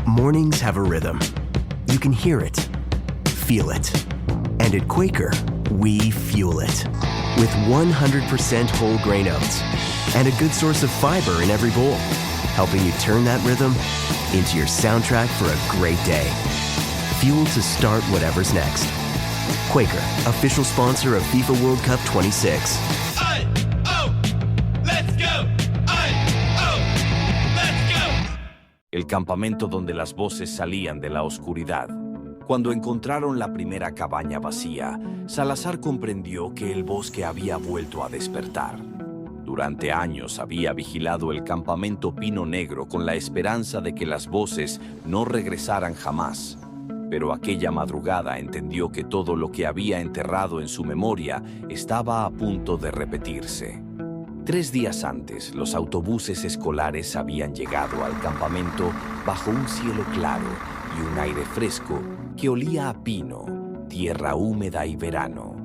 Mornings have a rhythm. You can hear it, feel it. And at Quaker, we fuel it. With 100% whole grain oats and a good source of fiber in every bowl, helping you turn that rhythm into your soundtrack for a great day. Fuel to start whatever's next. Quaker, official sponsor of FIFA World Cup 26. El campamento donde las voces salían de la oscuridad. Cuando encontraron la primera cabaña vacía, Salazar comprendió que el bosque había vuelto a despertar. Durante años había vigilado el campamento Pino Negro con la esperanza de que las voces no regresaran jamás. Pero aquella madrugada entendió que todo lo que había enterrado en su memoria estaba a punto de repetirse. 3 días antes, los autobuses escolares habían llegado al campamento bajo un cielo claro y un aire fresco que olía a pino, tierra húmeda y verano.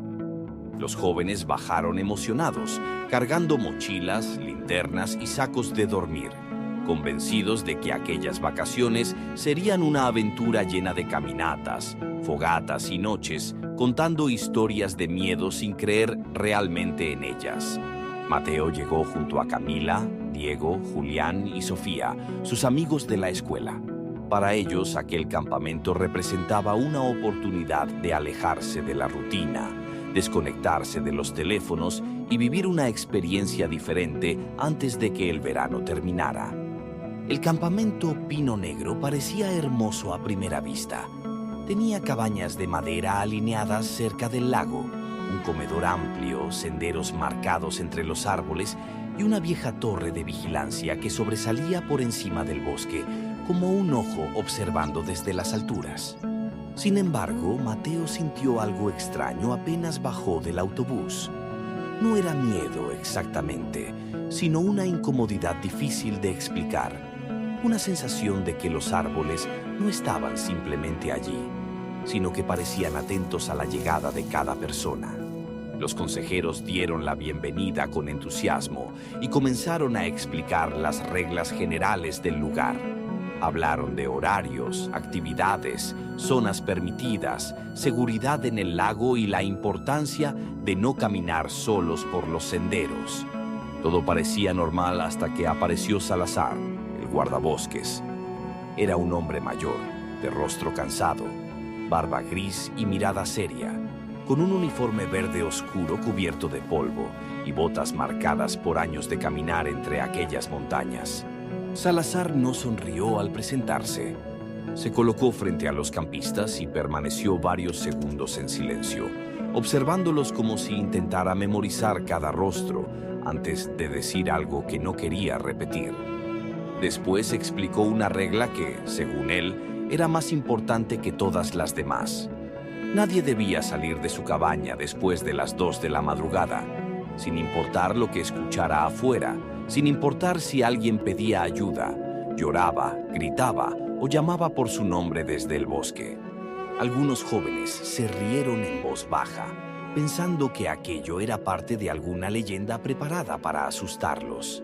Los jóvenes bajaron emocionados, cargando mochilas, linternas y sacos de dormir, convencidos de que aquellas vacaciones serían una aventura llena de caminatas, fogatas y noches, contando historias de miedo sin creer realmente en ellas. Mateo llegó junto a Camila, Diego, Julián y Sofía, sus amigos de la escuela. Para ellos, aquel campamento representaba una oportunidad de alejarse de la rutina, desconectarse de los teléfonos y vivir una experiencia diferente antes de que el verano terminara. El campamento Pino Negro parecía hermoso a primera vista. Tenía cabañas de madera alineadas cerca del lago, un comedor amplio, senderos marcados entre los árboles y una vieja torre de vigilancia que sobresalía por encima del bosque como un ojo observando desde las alturas. Sin embargo, Mateo sintió algo extraño apenas bajó del autobús. No era miedo exactamente, sino una incomodidad difícil de explicar. Una sensación de que los árboles no estaban simplemente allí, sino que parecían atentos a la llegada de cada persona. Los consejeros dieron la bienvenida con entusiasmo y comenzaron a explicar las reglas generales del lugar. Hablaron de horarios, actividades, zonas permitidas, seguridad en el lago y la importancia de no caminar solos por los senderos. Todo parecía normal hasta que apareció Salazar, el guardabosques. Era un hombre mayor, de rostro cansado, barba gris y mirada seria, con un uniforme verde oscuro cubierto de polvo y botas marcadas por años de caminar entre aquellas montañas. Salazar no sonrió al presentarse. Se colocó frente a los campistas y permaneció varios segundos en silencio, observándolos como si intentara memorizar cada rostro antes de decir algo que no quería repetir. Después explicó una regla que, según él, era más importante que todas las demás. Nadie debía salir de su cabaña después de las 2 de la madrugada, sin importar lo que escuchara afuera, sin importar si alguien pedía ayuda, lloraba, gritaba o llamaba por su nombre desde el bosque. Algunos jóvenes se rieron en voz baja, pensando que aquello era parte de alguna leyenda preparada para asustarlos.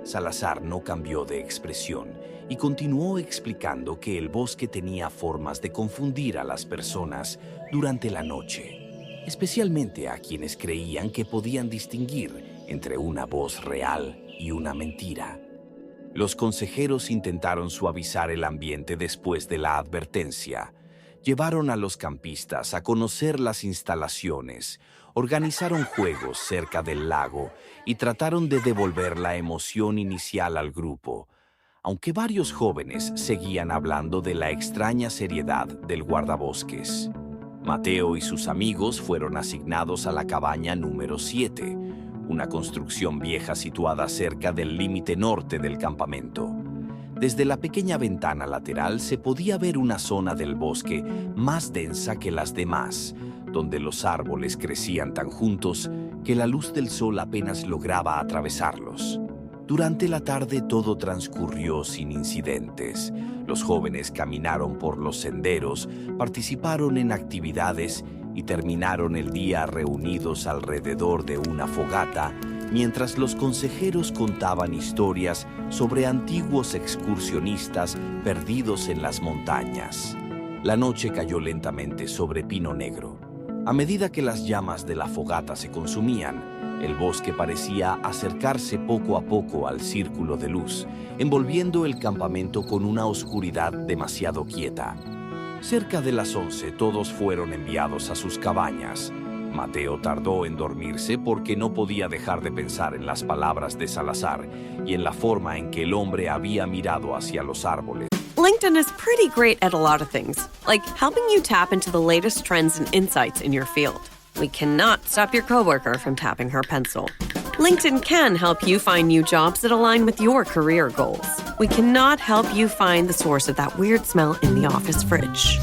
Salazar no cambió de expresión y continuó explicando que el bosque tenía formas de confundir a las personas durante la noche, especialmente a quienes creían que podían distinguir entre una voz real y una mentira. Los consejeros intentaron suavizar el ambiente después de la advertencia. Llevaron a los campistas a conocer las instalaciones, organizaron juegos cerca del lago y trataron de devolver la emoción inicial al grupo, aunque varios jóvenes seguían hablando de la extraña seriedad del guardabosques. Mateo y sus amigos fueron asignados a la cabaña número 7, una construcción vieja situada cerca del límite norte del campamento. Desde la pequeña ventana lateral se podía ver una zona del bosque más densa que las demás, donde los árboles crecían tan juntos que la luz del sol apenas lograba atravesarlos. Durante la tarde todo transcurrió sin incidentes. Los jóvenes caminaron por los senderos, participaron en actividades y terminaron el día reunidos alrededor de una fogata mientras los consejeros contaban historias sobre antiguos excursionistas perdidos en las montañas. La noche cayó lentamente sobre Pino Negro. A medida que las llamas de la fogata se consumían, el bosque parecía acercarse poco a poco al círculo de luz, envolviendo el campamento con una oscuridad demasiado quieta. Cerca de las 11 todos fueron enviados a sus cabañas. Mateo tardó en dormirse porque no podía dejar de pensar en las palabras de Salazar y en la forma en que el hombre había mirado hacia los árboles. LinkedIn is pretty great at a lot of things, like helping you tap into the latest trends and insights in your field. We cannot stop your coworker from tapping her pencil. LinkedIn can help you find new jobs that align with your career goals. We cannot help you find the source of that weird smell in the office fridge.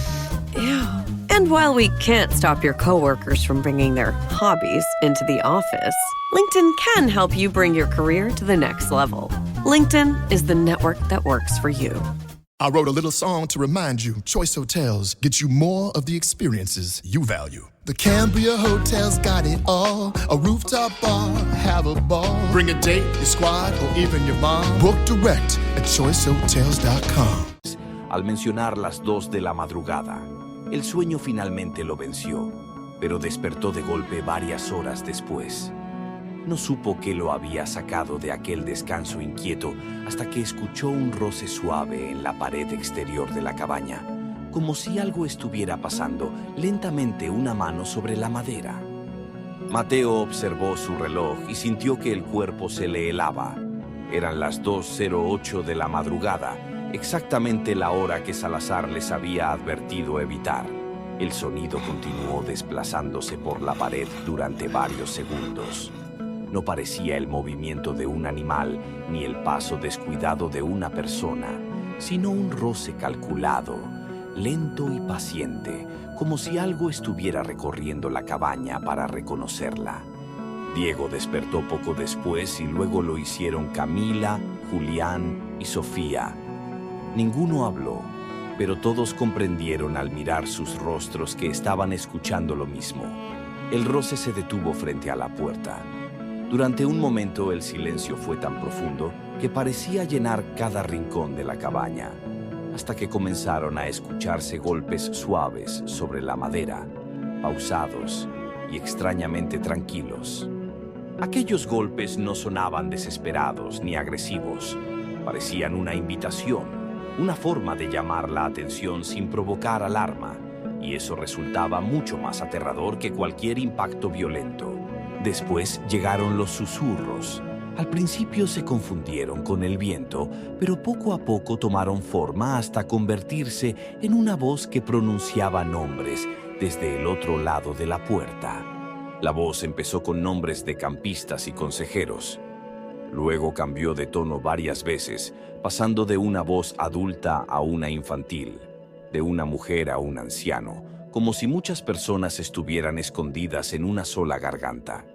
Ew. And while we can't stop your coworkers from bringing their hobbies into the office, LinkedIn can help you bring your career to the next level. LinkedIn is the network that works for you. I wrote a little song to remind you, Choice Hotels get you more of the experiences you value. The Cambria Hotel's got it all. A rooftop bar, have a ball. Bring a date, your squad, or even your mom. Book direct at choicehotels.com. Al mencionar las 2 de la madrugada, el sueño finalmente lo venció, pero despertó de golpe varias horas después. No supo qué lo había sacado de aquel descanso inquieto hasta que escuchó un roce suave en la pared exterior de la cabaña, como si algo estuviera pasando lentamente una mano sobre la madera. Mateo observó su reloj y sintió que el cuerpo se le helaba. Eran las 2:08 de la madrugada, exactamente la hora que Salazar les había advertido evitar. El sonido continuó desplazándose por la pared durante varios segundos. No parecía el movimiento de un animal ni el paso descuidado de una persona, sino un roce calculado, lento y paciente, como si algo estuviera recorriendo la cabaña para reconocerla. Diego despertó poco después y luego lo hicieron Camila, Julián y Sofía. Ninguno habló, pero todos comprendieron al mirar sus rostros que estaban escuchando lo mismo. El roce se detuvo frente a la puerta. Durante un momento el silencio fue tan profundo que parecía llenar cada rincón de la cabaña, hasta que comenzaron a escucharse golpes suaves sobre la madera, pausados y extrañamente tranquilos. Aquellos golpes no sonaban desesperados ni agresivos, parecían una invitación, una forma de llamar la atención sin provocar alarma, y eso resultaba mucho más aterrador que cualquier impacto violento. Después llegaron los susurros. Al principio se confundieron con el viento, pero poco a poco tomaron forma hasta convertirse en una voz que pronunciaba nombres desde el otro lado de la puerta. La voz empezó con nombres de campistas y consejeros. Luego cambió de tono varias veces, pasando de una voz adulta a una infantil, de una mujer a un anciano, como si muchas personas estuvieran escondidas en una sola garganta.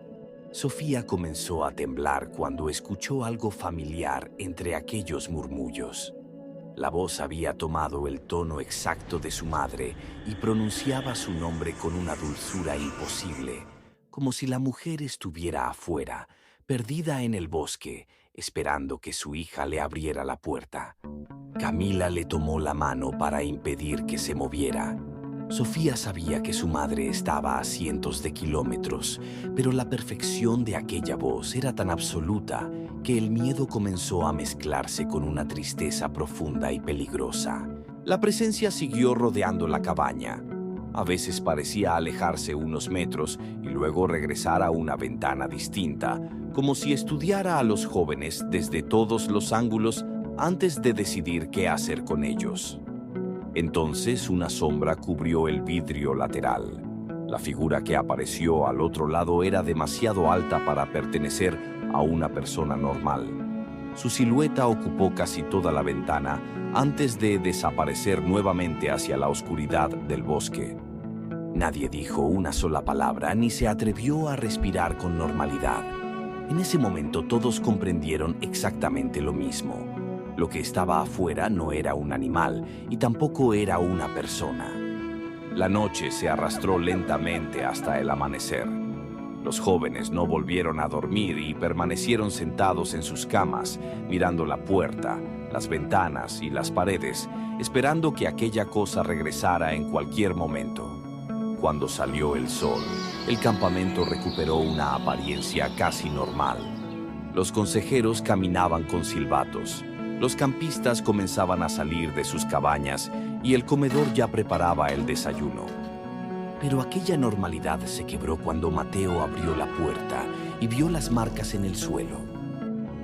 Sofía comenzó a temblar cuando escuchó algo familiar entre aquellos murmullos. La voz había tomado el tono exacto de su madre y pronunciaba su nombre con una dulzura imposible, como si la mujer estuviera afuera, perdida en el bosque, esperando que su hija le abriera la puerta. Camila le tomó la mano para impedir que se moviera. Sofía sabía que su madre estaba a cientos de kilómetros, pero la perfección de aquella voz era tan absoluta que el miedo comenzó a mezclarse con una tristeza profunda y peligrosa. La presencia siguió rodeando la cabaña. A veces parecía alejarse unos metros y luego regresar a una ventana distinta, como si estudiara a los jóvenes desde todos los ángulos antes de decidir qué hacer con ellos. Entonces una sombra cubrió el vidrio lateral. La figura que apareció al otro lado era demasiado alta para pertenecer a una persona normal. Su silueta ocupó casi toda la ventana antes de desaparecer nuevamente hacia la oscuridad del bosque. Nadie dijo una sola palabra ni se atrevió a respirar con normalidad. En ese momento todos comprendieron exactamente lo mismo. Lo que estaba afuera no era un animal y tampoco era una persona. La noche se arrastró lentamente hasta el amanecer. Los jóvenes no volvieron a dormir y permanecieron sentados en sus camas, mirando la puerta, las ventanas y las paredes, esperando que aquella cosa regresara en cualquier momento. Cuando salió el sol, el campamento recuperó una apariencia casi normal. Los consejeros caminaban con silbatos, los campistas comenzaban a salir de sus cabañas y el comedor ya preparaba el desayuno. Pero aquella normalidad se quebró cuando Mateo abrió la puerta y vio las marcas en el suelo.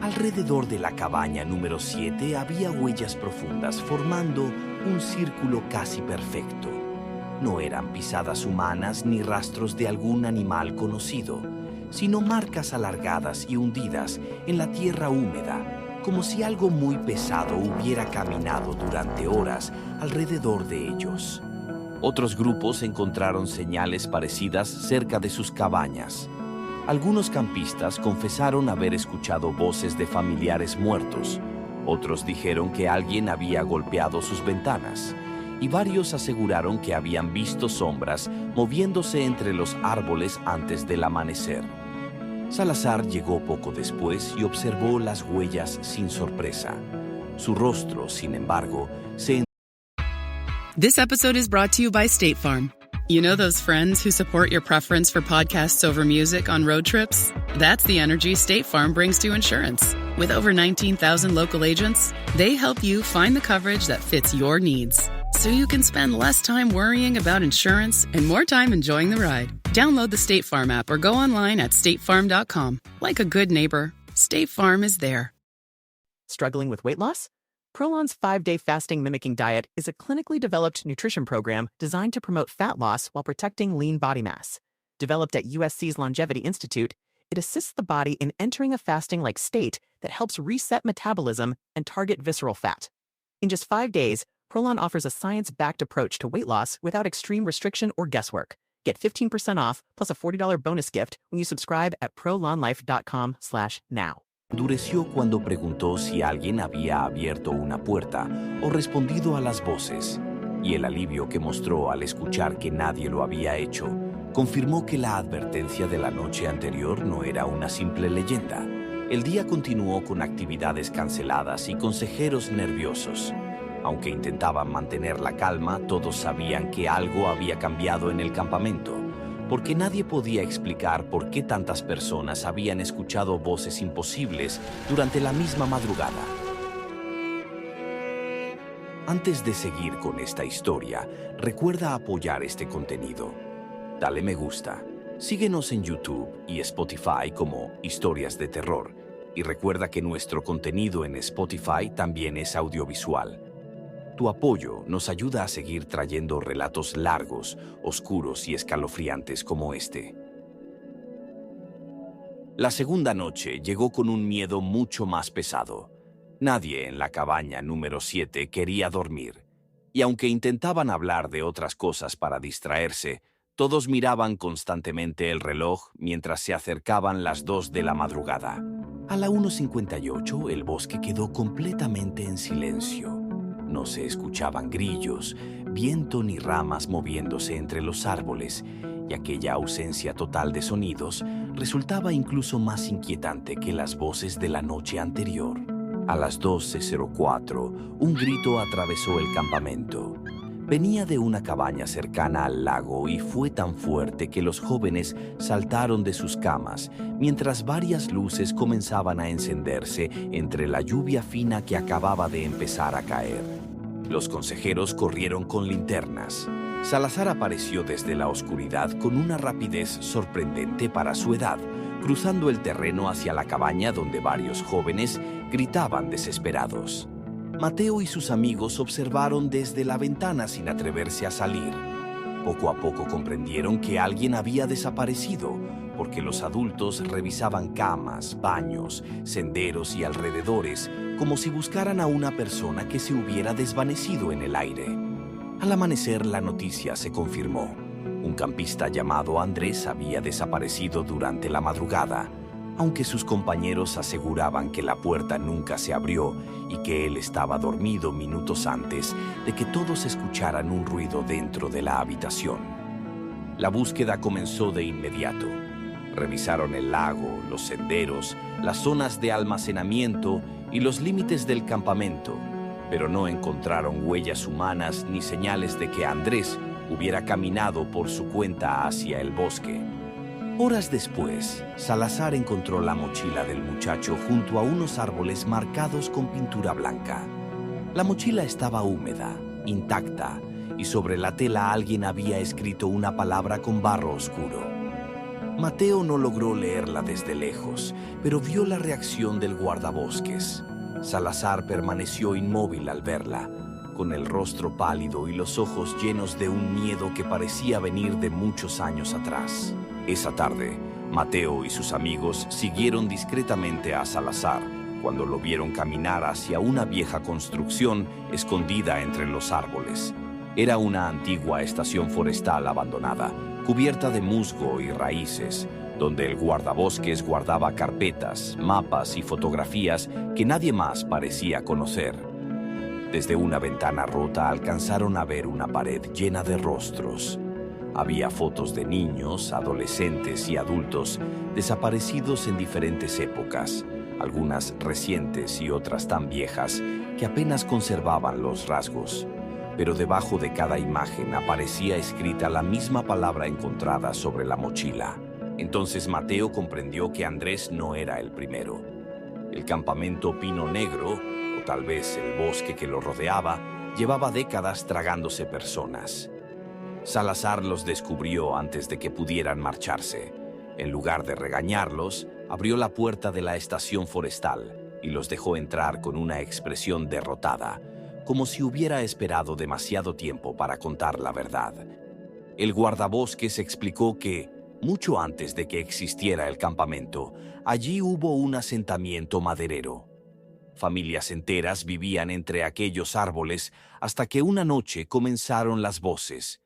Alrededor de la cabaña número 7 había huellas profundas formando un círculo casi perfecto. No eran pisadas humanas ni rastros de algún animal conocido, sino marcas alargadas y hundidas en la tierra húmeda, como si algo muy pesado hubiera caminado durante horas alrededor de ellos. Otros grupos encontraron señales parecidas cerca de sus cabañas. Algunos campistas confesaron haber escuchado voces de familiares muertos. Otros dijeron que alguien había golpeado sus ventanas. Y varios aseguraron que habían visto sombras moviéndose entre los árboles antes del amanecer. Salazar llegó poco después y observó las huellas sin sorpresa. Su rostro, sin embargo, se... This episode is brought to you by State Farm. You know those friends who support your preference for podcasts over music on road trips? That's the energy State Farm brings to insurance. With over 19,000 local agents, they help you find the coverage that fits your needs, so you can spend less time worrying about insurance and more time enjoying the ride. Download the State Farm app or go online at statefarm.com. Like a good neighbor, State Farm is there. Struggling with weight loss? Prolon's 5-day fasting mimicking diet is a clinically developed nutrition program designed to promote fat loss while protecting lean body mass. Developed at USC's Longevity Institute, it assists the body in entering a fasting-like state that helps reset metabolism and target visceral fat. In just 5 days, Prolon offers a science-backed approach to weight loss without extreme restriction or guesswork. Get 15% off plus a $40 bonus gift when you subscribe at prolonlife.com/now. Endureció cuando preguntó si alguien había abierto una puerta o respondido a las voces, y el alivio que mostró al escuchar que nadie lo había hecho confirmó que la advertencia de la noche anterior no era una simple leyenda. El día continuó con actividades canceladas y consejeros nerviosos. Aunque intentaban mantener la calma, todos sabían que algo había cambiado en el campamento, porque nadie podía explicar por qué tantas personas habían escuchado voces imposibles durante la misma madrugada. Antes de seguir con esta historia, recuerda apoyar este contenido. Dale me gusta, síguenos en YouTube y Spotify como Historias de Terror, y recuerda que nuestro contenido en Spotify también es audiovisual. Tu apoyo nos ayuda a seguir trayendo relatos largos, oscuros y escalofriantes como este. La segunda noche llegó con un miedo mucho más pesado. Nadie en la cabaña número 7 quería dormir, y aunque intentaban hablar de otras cosas para distraerse, todos miraban constantemente el reloj mientras se acercaban las 2 de la madrugada. A la 1:58 el bosque quedó completamente en silencio. No se escuchaban grillos, viento ni ramas moviéndose entre los árboles, y aquella ausencia total de sonidos resultaba incluso más inquietante que las voces de la noche anterior. A las 12:04, un grito atravesó el campamento. Venía de una cabaña cercana al lago y fue tan fuerte que los jóvenes saltaron de sus camas, mientras varias luces comenzaban a encenderse entre la lluvia fina que acababa de empezar a caer. Los consejeros corrieron con linternas. Salazar apareció desde la oscuridad con una rapidez sorprendente para su edad, cruzando el terreno hacia la cabaña donde varios jóvenes gritaban desesperados. Mateo y sus amigos observaron desde la ventana sin atreverse a salir. Poco a poco comprendieron que alguien había desaparecido, porque los adultos revisaban camas, baños, senderos y alrededores, como si buscaran a una persona que se hubiera desvanecido en el aire. Al amanecer, la noticia se confirmó. Un campista llamado Andrés había desaparecido durante la madrugada, aunque sus compañeros aseguraban que la puerta nunca se abrió y que él estaba dormido minutos antes de que todos escucharan un ruido dentro de la habitación. La búsqueda comenzó de inmediato. Revisaron el lago, los senderos, las zonas de almacenamiento y los límites del campamento, pero no encontraron huellas humanas ni señales de que Andrés hubiera caminado por su cuenta hacia el bosque. Horas después, Salazar encontró la mochila del muchacho junto a unos árboles marcados con pintura blanca. La mochila estaba húmeda, intacta, y sobre la tela alguien había escrito una palabra con barro oscuro. Mateo no logró leerla desde lejos, pero vio la reacción del guardabosques. Salazar permaneció inmóvil al verla, con el rostro pálido y los ojos llenos de un miedo que parecía venir de muchos años atrás. Esa tarde, Mateo y sus amigos siguieron discretamente a Salazar cuando lo vieron caminar hacia una vieja construcción escondida entre los árboles. Era una antigua estación forestal abandonada, cubierta de musgo y raíces, donde el guardabosques guardaba carpetas, mapas y fotografías que nadie más parecía conocer. Desde una ventana rota alcanzaron a ver una pared llena de rostros. Había fotos de niños, adolescentes y adultos desaparecidos en diferentes épocas, algunas recientes y otras tan viejas que apenas conservaban los rasgos. Pero debajo de cada imagen aparecía escrita la misma palabra encontrada sobre la mochila. Entonces Mateo comprendió que Andrés no era el primero. El campamento Pino Negro, o tal vez el bosque que lo rodeaba, llevaba décadas tragándose personas. Salazar los descubrió antes de que pudieran marcharse. En lugar de regañarlos, abrió la puerta de la estación forestal y los dejó entrar con una expresión derrotada, como si hubiera esperado demasiado tiempo para contar la verdad. El guardabosques explicó que, mucho antes de que existiera el campamento, allí hubo un asentamiento maderero. Familias enteras vivían entre aquellos árboles hasta que una noche comenzaron las voces,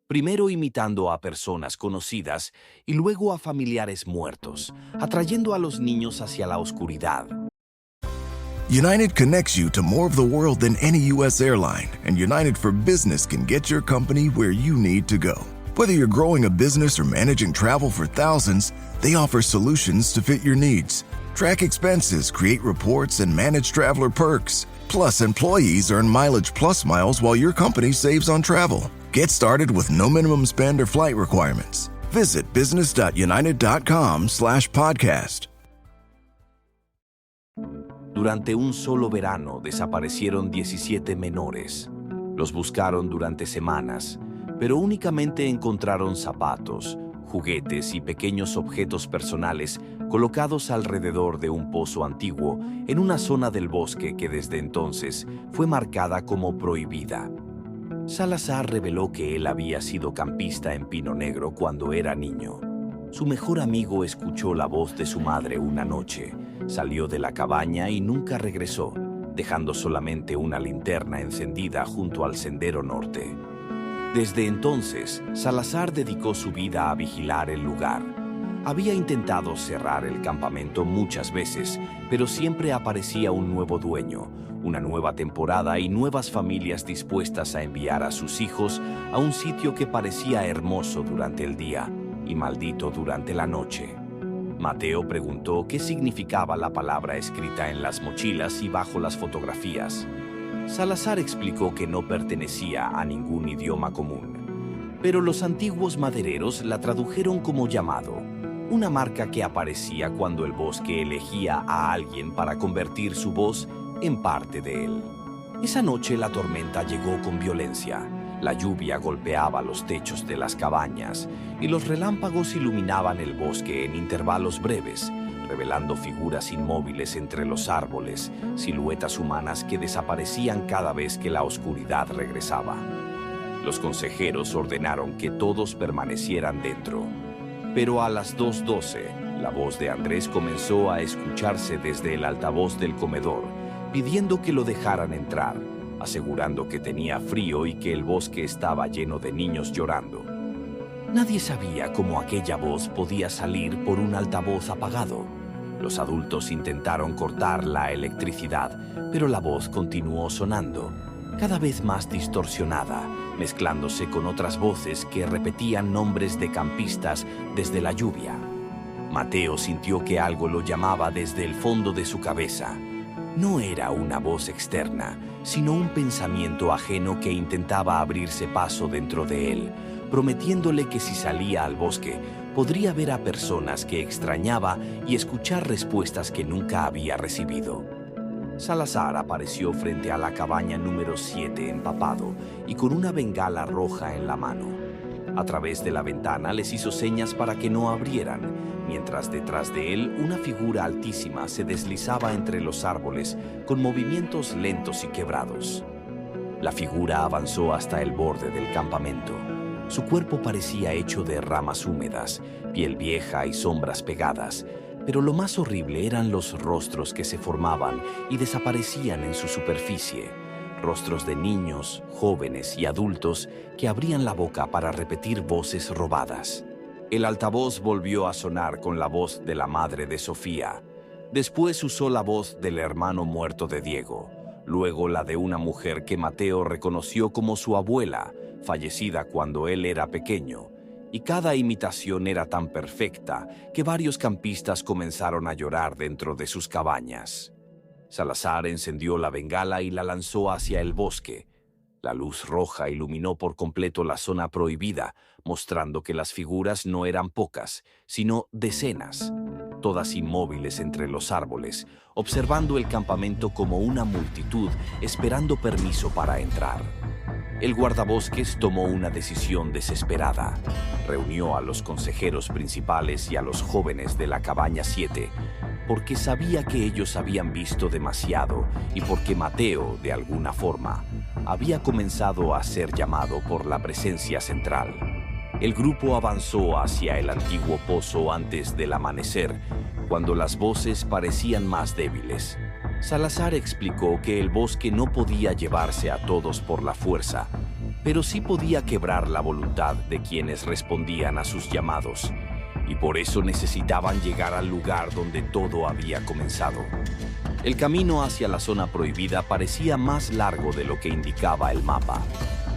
primero imitando a personas conocidas y luego a familiares muertos, atrayendo a los niños hacia la oscuridad. United connects you to more of the world than any U.S. airline, and United for Business can get your company where you need to go. Whether you're growing a business or managing travel for thousands, they offer solutions to fit your needs. Track expenses, create reports, and manage traveler perks. Plus, employees earn Mileage Plus miles while your company saves on travel. Get started with no minimum spend or flight requirements. Visit business.united.com/podcast. Durante un solo verano desaparecieron 17 menores. Los buscaron durante semanas, pero únicamente encontraron zapatos, juguetes y pequeños objetos personales colocados alrededor de un pozo antiguo en una zona del bosque que desde entonces fue marcada como prohibida. Salazar reveló que él había sido campista en Pino Negro cuando era niño. Su mejor amigo escuchó la voz de su madre una noche, salió de la cabaña y nunca regresó, dejando solamente una linterna encendida junto al sendero norte. Desde entonces, Salazar dedicó su vida a vigilar el lugar. Había intentado cerrar el campamento muchas veces, pero siempre aparecía un nuevo dueño, una nueva temporada y nuevas familias dispuestas a enviar a sus hijos a un sitio que parecía hermoso durante el día y maldito durante la noche. Mateo preguntó qué significaba la palabra escrita en las mochilas y bajo las fotografías. Salazar explicó que no pertenecía a ningún idioma común, pero los antiguos madereros la tradujeron como llamado, una marca que aparecía cuando el bosque elegía a alguien para convertir su voz en parte de él. Esa noche la tormenta llegó con violencia. La lluvia golpeaba los techos de las cabañas y los relámpagos iluminaban el bosque en intervalos breves, revelando figuras inmóviles entre los árboles, siluetas humanas que desaparecían cada vez que la oscuridad regresaba. Los consejeros ordenaron que todos permanecieran dentro, pero a las 2:12, la voz de Andrés comenzó a escucharse desde el altavoz del comedor, pidiendo que lo dejaran entrar, asegurando que tenía frío y que el bosque estaba lleno de niños llorando. Nadie sabía cómo aquella voz podía salir por un altavoz apagado. Los adultos intentaron cortar la electricidad, pero la voz continuó sonando, cada vez más distorsionada, mezclándose con otras voces que repetían nombres de campistas desde la lluvia. Mateo sintió que algo lo llamaba desde el fondo de su cabeza. No era una voz externa, sino un pensamiento ajeno que intentaba abrirse paso dentro de él, prometiéndole que si salía al bosque, podría ver a personas que extrañaba y escuchar respuestas que nunca había recibido. Salazar apareció frente a la cabaña número 7 empapado y con una bengala roja en la mano. A través de la ventana les hizo señas para que no abrieran, mientras detrás de él una figura altísima se deslizaba entre los árboles con movimientos lentos y quebrados. La figura avanzó hasta el borde del campamento. Su cuerpo parecía hecho de ramas húmedas, piel vieja y sombras pegadas, pero lo más horrible eran los rostros que se formaban y desaparecían en su superficie. Rostros de niños, jóvenes y adultos que abrían la boca para repetir voces robadas. El altavoz volvió a sonar con la voz de la madre de Sofía. Después usó la voz del hermano muerto de Diego, luego la de una mujer que Mateo reconoció como su abuela, fallecida cuando él era pequeño, y cada imitación era tan perfecta que varios campistas comenzaron a llorar dentro de sus cabañas. Salazar encendió la bengala y la lanzó hacia el bosque. La luz roja iluminó por completo la zona prohibida, mostrando que las figuras no eran pocas, sino decenas, todas inmóviles entre los árboles, observando el campamento como una multitud esperando permiso para entrar. El guardabosques tomó una decisión desesperada. Reunió a los consejeros principales y a los jóvenes de la cabaña 7, porque sabía que ellos habían visto demasiado y porque Mateo, de alguna forma, había comenzado a ser llamado por la presencia central. El grupo avanzó hacia el antiguo pozo antes del amanecer, cuando las voces parecían más débiles. Salazar explicó que el bosque no podía llevarse a todos por la fuerza, pero sí podía quebrar la voluntad de quienes respondían a sus llamados, y por eso necesitaban llegar al lugar donde todo había comenzado. El camino hacia la zona prohibida parecía más largo de lo que indicaba el mapa.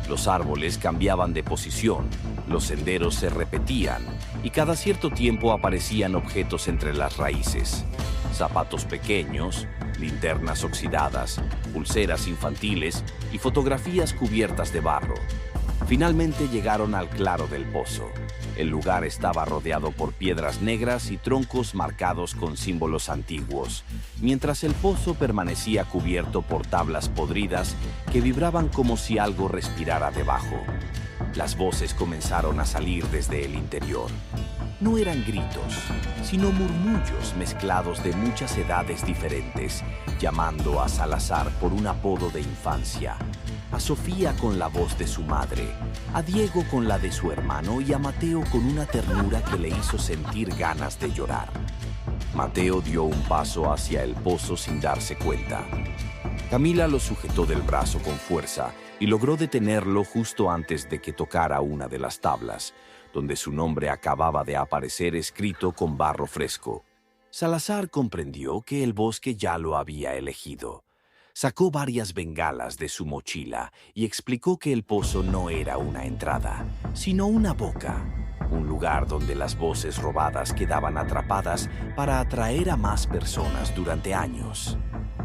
Los árboles cambiaban de posición, los senderos se repetían, y cada cierto tiempo aparecían objetos entre las raíces. Zapatos pequeños, linternas oxidadas, pulseras infantiles y fotografías cubiertas de barro. Finalmente llegaron al claro del pozo. El lugar estaba rodeado por piedras negras y troncos marcados con símbolos antiguos, mientras el pozo permanecía cubierto por tablas podridas que vibraban como si algo respirara debajo. Las voces comenzaron a salir desde el interior. No eran gritos, sino murmullos mezclados de muchas edades diferentes, llamando a Salazar por un apodo de infancia, a Sofía con la voz de su madre, a Diego con la de su hermano y a Mateo con una ternura que le hizo sentir ganas de llorar. Mateo dio un paso hacia el pozo sin darse cuenta. Camila lo sujetó del brazo con fuerza y logró detenerlo justo antes de que tocara una de las tablas, donde su nombre acababa de aparecer escrito con barro fresco. Salazar comprendió que el bosque ya lo había elegido. Sacó varias bengalas de su mochila y explicó que el pozo no era una entrada, sino una boca, un lugar donde las voces robadas quedaban atrapadas para atraer a más personas durante años.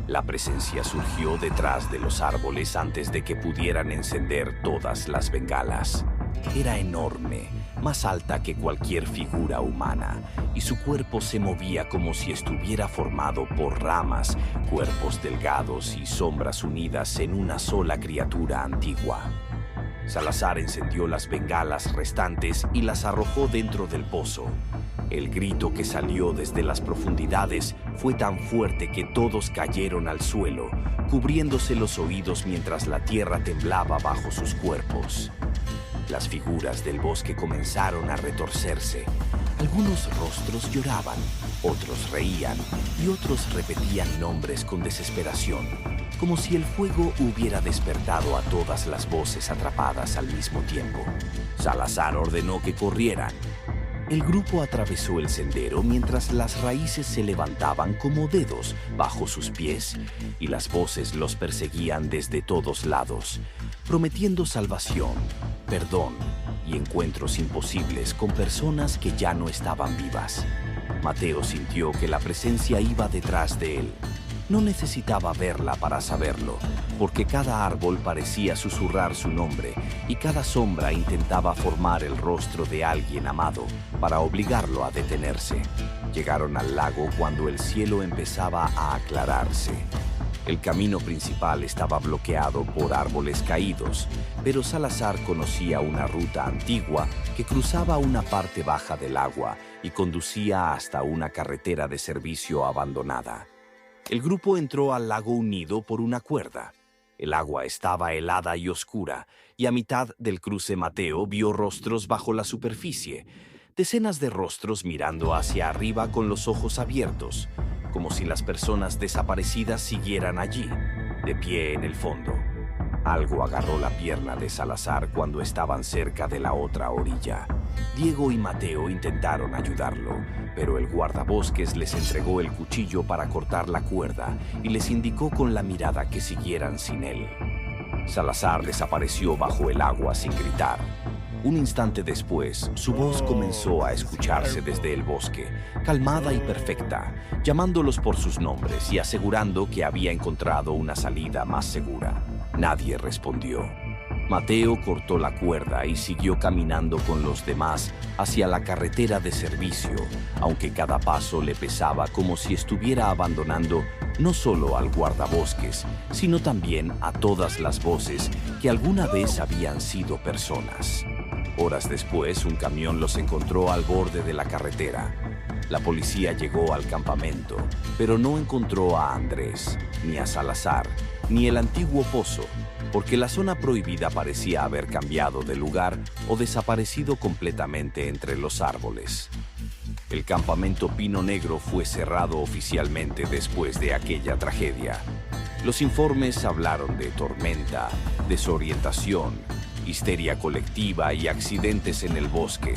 La presencia surgió detrás de los árboles antes de que pudieran encender todas las bengalas. Era enorme, más alta que cualquier figura humana, y su cuerpo se movía como si estuviera formado por ramas, cuerpos delgados y sombras unidas en una sola criatura antigua. Salazar encendió las bengalas restantes y las arrojó dentro del pozo. El grito que salió desde las profundidades fue tan fuerte que todos cayeron al suelo, cubriéndose los oídos mientras la tierra temblaba bajo sus cuerpos. Las figuras del bosque comenzaron a retorcerse. Algunos rostros lloraban, otros reían y otros repetían nombres con desesperación, como si el fuego hubiera despertado a todas las voces atrapadas al mismo tiempo. Salazar ordenó que corrieran. El grupo atravesó el sendero mientras las raíces se levantaban como dedos bajo sus pies y las voces los perseguían desde todos lados, prometiendo salvación, perdón y encuentros imposibles con personas que ya no estaban vivas. Mateo sintió que la presencia iba detrás de él. No necesitaba verla para saberlo, porque cada árbol parecía susurrar su nombre y cada sombra intentaba formar el rostro de alguien amado para obligarlo a detenerse. Llegaron al lago cuando el cielo empezaba a aclararse. El camino principal estaba bloqueado por árboles caídos, pero Salazar conocía una ruta antigua que cruzaba una parte baja del agua y conducía hasta una carretera de servicio abandonada. El grupo entró al lago unido por una cuerda. El agua estaba helada y oscura, y a mitad del cruce Mateo vio rostros bajo la superficie, decenas de rostros mirando hacia arriba con los ojos abiertos, como si las personas desaparecidas siguieran allí, de pie en el fondo. Algo agarró la pierna de Salazar cuando estaban cerca de la otra orilla. Diego y Mateo intentaron ayudarlo, pero el guardabosques les entregó el cuchillo para cortar la cuerda y les indicó con la mirada que siguieran sin él. Salazar desapareció bajo el agua sin gritar. Un instante después, su voz comenzó a escucharse desde el bosque, calmada y perfecta, llamándolos por sus nombres y asegurando que había encontrado una salida más segura. Nadie respondió. Mateo cortó la cuerda y siguió caminando con los demás hacia la carretera de servicio, aunque cada paso le pesaba como si estuviera abandonando no solo al guardabosques, sino también a todas las voces que alguna vez habían sido personas. Horas después, un camión los encontró al borde de la carretera. La policía llegó al campamento, pero no encontró a Andrés, ni a Salazar, ni el antiguo pozo, porque la zona prohibida parecía haber cambiado de lugar o desaparecido completamente entre los árboles. El campamento Pino Negro fue cerrado oficialmente después de aquella tragedia. Los informes hablaron de tormenta, desorientación, histeria colectiva y accidentes en el bosque,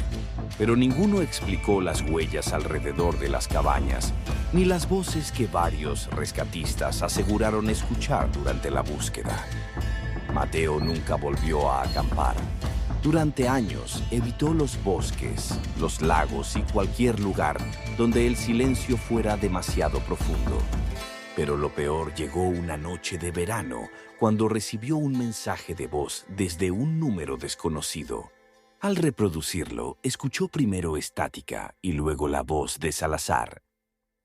pero ninguno explicó las huellas alrededor de las cabañas, ni las voces que varios rescatistas aseguraron escuchar durante la búsqueda. Mateo nunca volvió a acampar. Durante años evitó los bosques, los lagos y cualquier lugar donde el silencio fuera demasiado profundo. Pero lo peor llegó una noche de verano, cuando recibió un mensaje de voz desde un número desconocido. Al reproducirlo, escuchó primero estática y luego la voz de Salazar.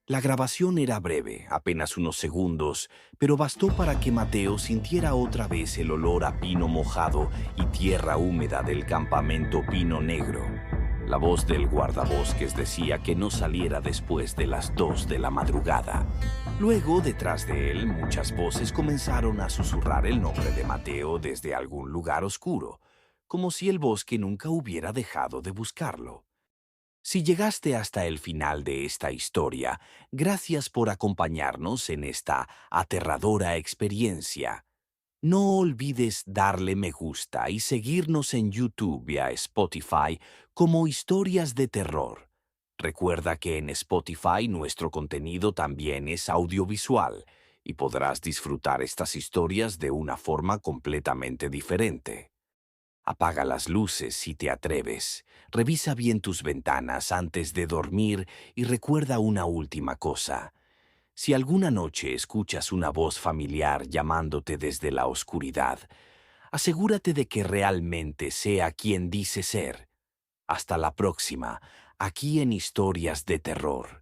La grabación era breve, apenas unos segundos, pero bastó para que Mateo sintiera otra vez el olor a pino mojado y tierra húmeda del campamento Pino Negro. La voz del guardabosques decía que no saliera después de las 2 de la madrugada. Luego, detrás de él, muchas voces comenzaron a susurrar el nombre de Mateo desde algún lugar oscuro, como si el bosque nunca hubiera dejado de buscarlo. Si llegaste hasta el final de esta historia, gracias por acompañarnos en esta aterradora experiencia. No olvides darle me gusta y seguirnos en YouTube y a Spotify como Historias de Terror. Recuerda que en Spotify nuestro contenido también es audiovisual y podrás disfrutar estas historias de una forma completamente diferente. Apaga las luces si te atreves, revisa bien tus ventanas antes de dormir y recuerda una última cosa. Si alguna noche escuchas una voz familiar llamándote desde la oscuridad, asegúrate de que realmente sea quien dice ser. Hasta la próxima, aquí en Historias de Terror.